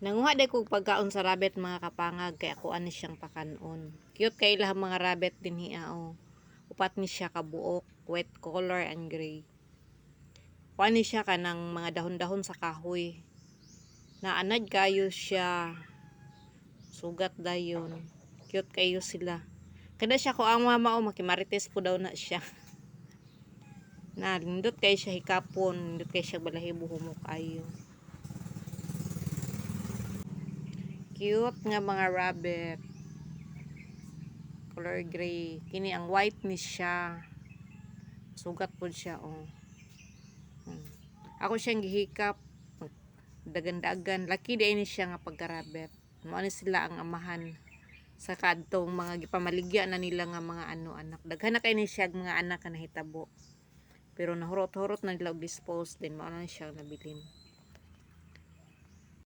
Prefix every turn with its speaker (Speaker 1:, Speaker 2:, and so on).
Speaker 1: Nanguha day ko pagkaon sa rabbit mga kapangag kay ako ani siyang pakanon. Cute kay ilang mga rabbit din hiya oh. Upat ni siya kabuok, white color and gray. Kuan ni siya kanang mga dahon-dahon sa kahoy. Naanad kayo siya. Sugat dayon. Cute kayo sila. Kada siya ko ang mama o makimarites po daw na siya. Na lindot kay siya hikapon, lindot kay siya balahibo humok ayo. Cute nga mga rabbit. Color gray. Kini ang white ni siya. Sugat po siya oh. Ako siyang gihikap. Dagan-dagan. Laki di ini siya nga pagka-rabbit. Mao ni sila ang amahan sa kadtong mga gipamaligya na nila nga mga anak. Daghan na kay ni siya mga anak na nahitabo. Pero nahurot-hurot na nila og dispose din mao na siya nabilin.